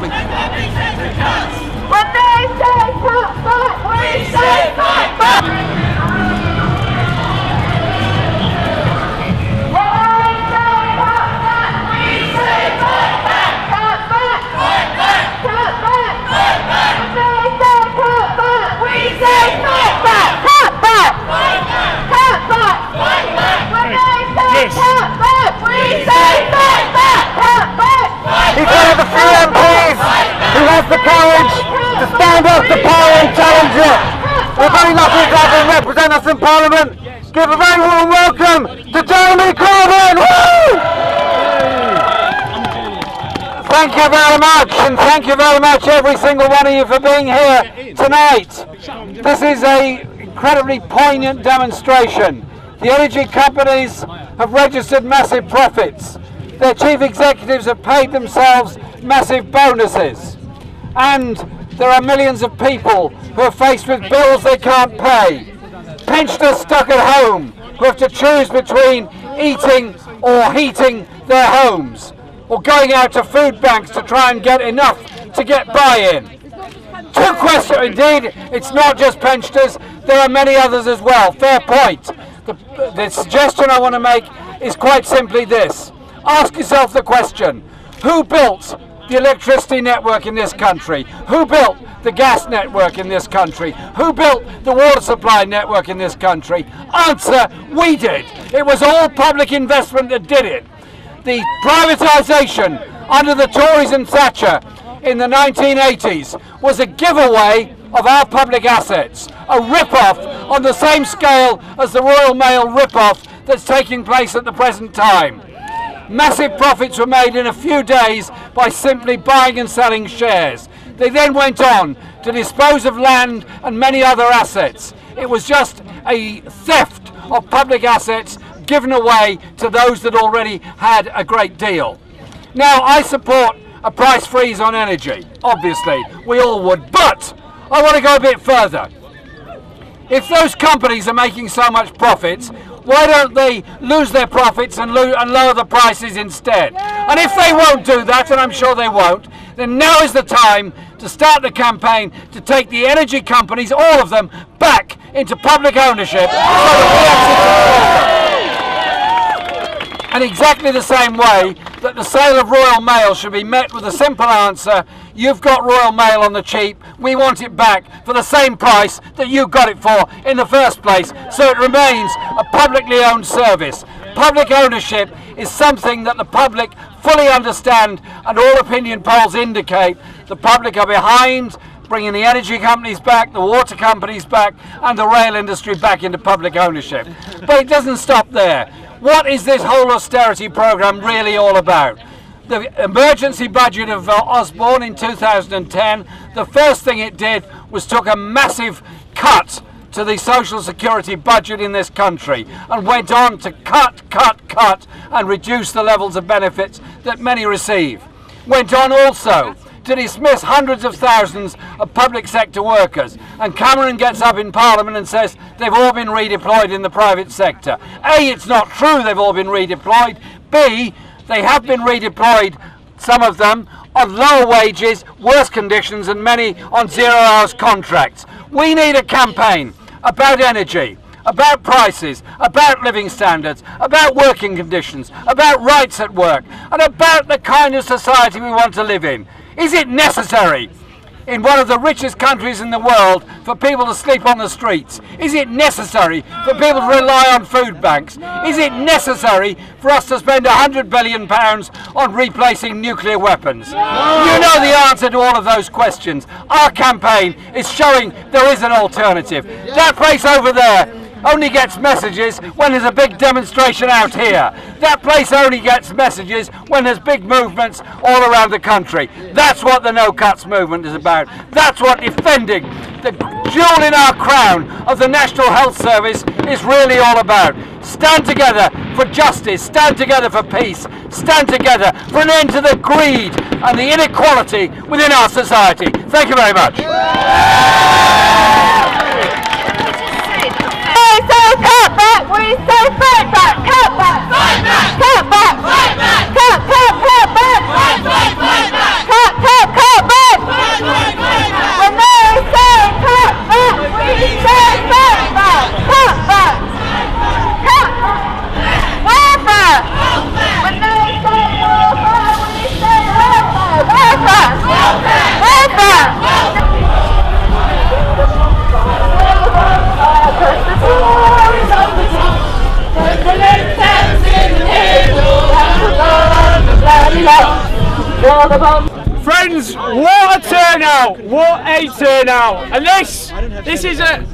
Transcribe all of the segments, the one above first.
nothing. When they say cut back, we say fight back! The courage to stand up to power and challenge it. We're very lucky to have him represent us in Parliament. Give a very warm welcome to Jeremy Corbyn. Woo! Thank you very much, and thank you very much every single one of you for being here tonight. This is an incredibly poignant demonstration. The energy companies have registered massive profits. Their chief executives have paid themselves massive bonuses. And there are millions of people who are faced with bills they can't pay. Pensioners stuck at home who have to choose between eating or heating their homes, or going out to food banks to try and get enough to get buy-in. Two questions, indeed, it's not just pensioners, there are many others as well. Fair point. The suggestion I want to make is quite simply this. Ask yourself the question, who built the electricity network in this country? Who built the gas network in this country? Who built the water supply network in this country? Answer, we did. It was all public investment that did it. The privatization under the Tories and Thatcher in the 1980s was a giveaway of our public assets, a rip-off on the same scale as the Royal Mail rip-off that's taking place at the present time. Massive profits were made in a few days by simply buying and selling shares. They then went on to dispose of land and many other assets. It was just a theft of public assets given away to those that already had a great deal. Now, I support a price freeze on energy, obviously, we all would, but I want to go a bit further. If those companies are making so much profits, why don't they lose their profits and lower the prices instead? And if they won't do that, and I'm sure they won't, then now is the time to start the campaign to take the energy companies, all of them, back into public ownership so that we in exactly the same way that the sale of Royal Mail should be met with a simple answer, you've got Royal Mail on the cheap, we want it back for the same price that you got it for in the first place, so it remains a publicly owned service. Public ownership is something that the public fully understand, and all opinion polls indicate the public are behind bringing the energy companies back, the water companies back, and the rail industry back into public ownership. But it doesn't stop there. What is this whole austerity programme really all about? The emergency budget of Osborne in 2010, the first thing it did was took a massive cut to the social security budget in this country and went on to cut and reduce the levels of benefits that many receive. Went on also to dismiss hundreds of thousands of public sector workers, and Cameron gets up in Parliament and says they've all been redeployed in the private sector. A, it's not true they've all been redeployed. B, they have been redeployed, some of them, on lower wages, worse conditions, and many on 0 hours contracts. We need a campaign about energy, about prices, about living standards, about working conditions, about rights at work, and about the kind of society we want to live in. Is it necessary in one of the richest countries in the world for people to sleep on the streets? Is it necessary for people to rely on food banks? Is it necessary for us to spend £100 billion on replacing nuclear weapons? You know the answer to all of those questions. Our campaign is showing there is an alternative. That place over there only gets messages when there's a big demonstration out here. That place only gets messages when there's big movements all around the country. That's what the No Cuts movement is about. That's what defending the jewel in our crown of the National Health Service is really all about. Stand together for justice, stand together for peace, stand together for an end to the greed and the inequality within our society. Thank you very much. Cut back! We say fight back! Cut back! Fight back! Cut back! Fight back! Cut back! Fight back! Cut! all the bombs. Friends, what a turnout! What a turnout! And this is a...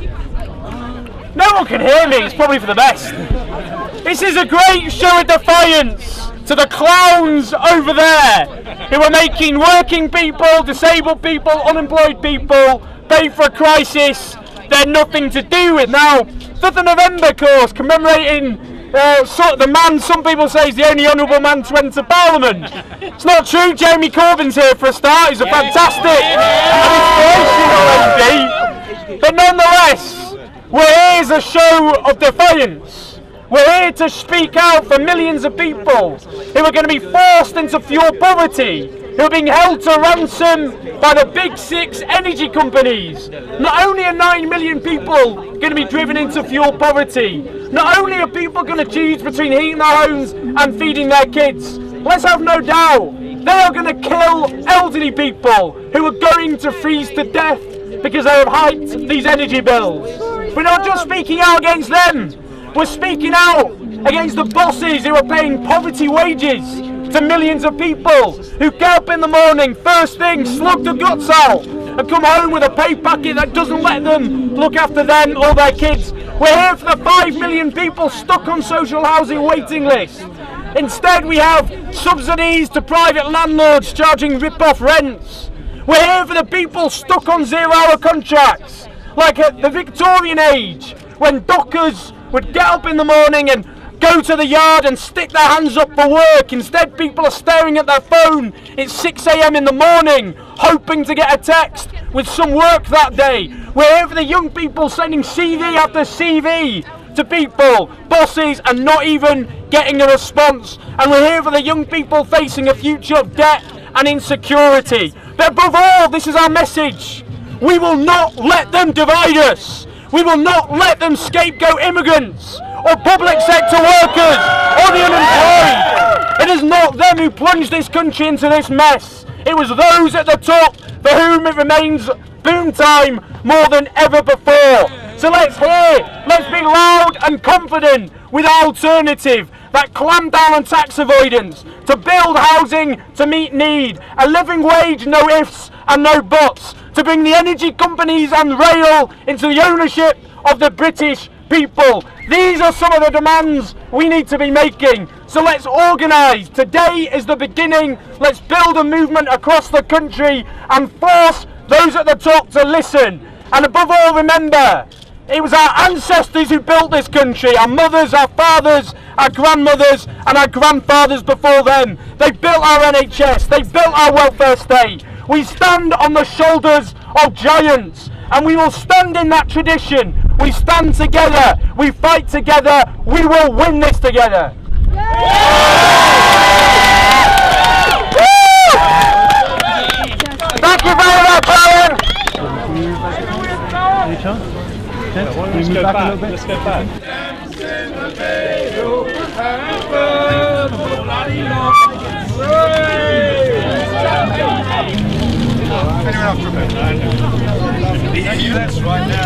No one can hear me, it's probably for the best. This is a great show of defiance to the clowns over there who are making working people, disabled people, unemployed people pay for a crisis they're nothing to do with. Now, 5th of November course commemorating the man some people say is the only honourable man to enter Parliament. It's not true. Jeremy Corbyn's here for a start. He's a fantastic and inspirational MD. But nonetheless, we're here as a show of defiance. We're here to speak out for millions of people who are going to be forced into fuel poverty, who are being held to ransom by the big 6 energy companies. Not only are 9 million people going to be driven into fuel poverty, not only are people going to choose between heating their homes and feeding their kids, let's have no doubt, they are going to kill elderly people who are going to freeze to death because they have hiked these energy bills. We're not just speaking out against them, we're speaking out against the bosses who are paying poverty wages to millions of people who get up in the morning, first thing, slug the guts out and come home with a pay packet that doesn't let them look after them or their kids. We're here for the 5 million people stuck on social housing waiting lists. Instead we have subsidies to private landlords charging rip-off rents. We're here for the people stuck on 0-hour contracts, like at the Victorian age, when dockers would get up in the morning and go to the yard and stick their hands up for work. Instead, people are staring at their phone. It's 6 AM in the morning, hoping to get a text with some work that day. We're here for the young people sending CV after CV to people, bosses, and not even getting a response. And we're here for the young people facing a future of debt and insecurity. But above all, this is our message. We will not let them divide us. We will not let them scapegoat immigrants or public sector workers or the unemployed. It is not them who plunged this country into this mess. It was those at the top for whom it remains boom time more than ever before. So let's be loud and confident with our alternative that clamp down on tax avoidance, to build housing to meet need, a living wage, no ifs and no buts, to bring the energy companies and rail into the ownership of the British people. These are some of the demands we need to be making. So let's organise. Today is the beginning. Let's build a movement across the country and force those at the top to listen. And above all, remember, it was our ancestors who built this country, our mothers, our fathers, our grandmothers and our grandfathers before them. They built our NHS, they built our welfare state. We stand on the shoulders of giants, and we will stand in that tradition. We stand together, we fight together, we will win this together. Thank you very much, Alan. Any chance? Let's go back. Let's go back. That's right now.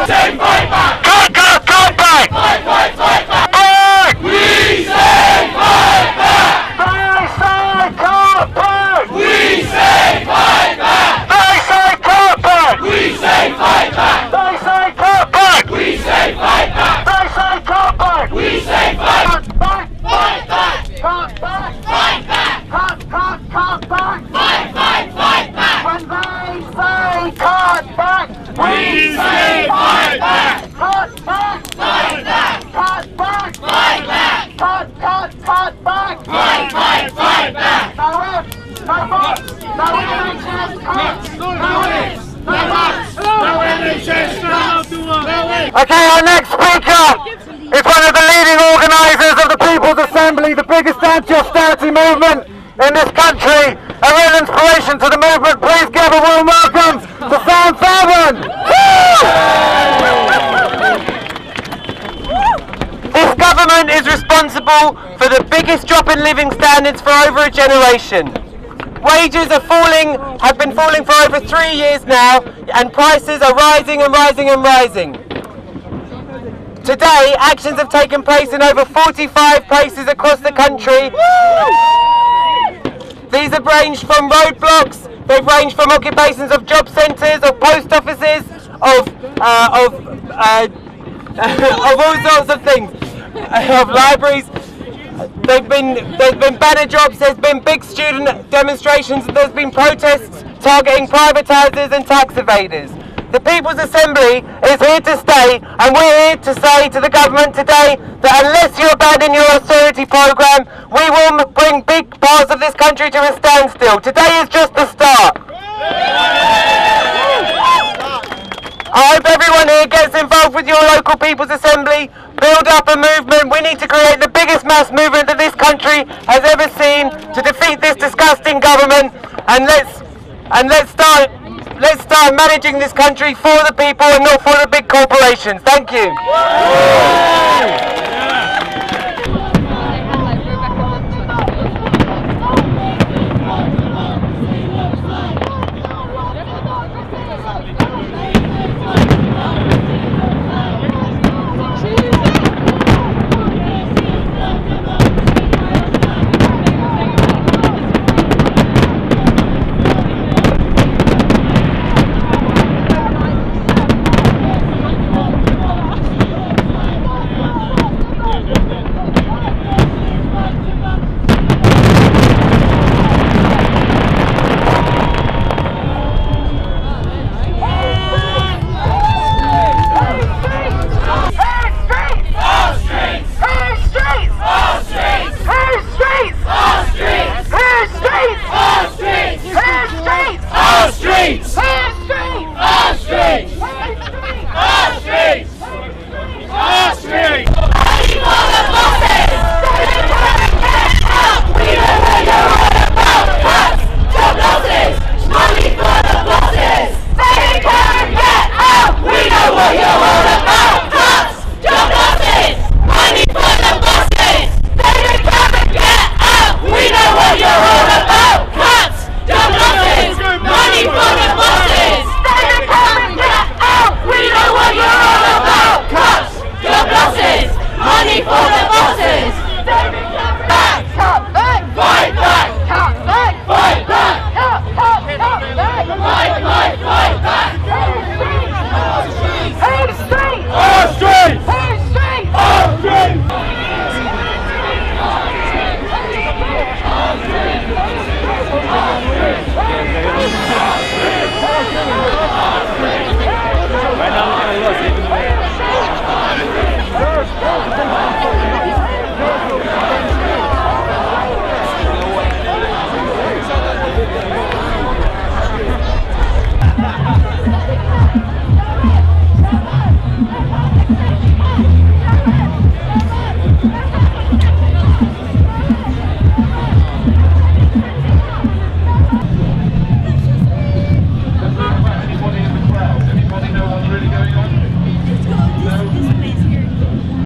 Say fight back! Fight back! Fight, fight, fight back! Back! We say fight back! They say cut back! We say fight back! They say cut back! We say fight back! They say cut back! We say fight back! They say cut back! We say fight back! fight back! Cut back! Fight back! Cut back! Fight, fight, fight back! When they say cut back, We say fight back! cut back! Fight back! Cut back! Fight back! Cut back! Fight, fight, fight back! No ifs, no buts, no NHS cuts, no ifs, no buts, No NHS, no Okay, our next speaker is one of the leading organisers of the People's Assembly, the biggest anti-austerity movement in this country. A real inspiration to the movement. Please give a warm welcome to Fourman. This government is responsible for the biggest drop in living standards for over a generation. Wages are falling, have been falling for over 3 years now, and prices are rising and rising and rising. Today, actions have taken place in over 45 places across the country. These have ranged from roadblocks, they've ranged from occupations of job centres, of post offices, of all sorts of things, of libraries. There's been banner jobs, there's been big student demonstrations, there's been protests targeting privatisers and tax evaders. The People's Assembly is here to stay, and we're here to say to the government today that unless you abandon your austerity programme, we will bring big parts of this country to a standstill. Today is just the start. I hope everyone here gets involved with your local People's Assembly, build up a movement. We need to create the biggest mass movement that this country has ever seen to defeat this disgusting government, and let's start managing this country for the people and not for the big corporations. Thank you.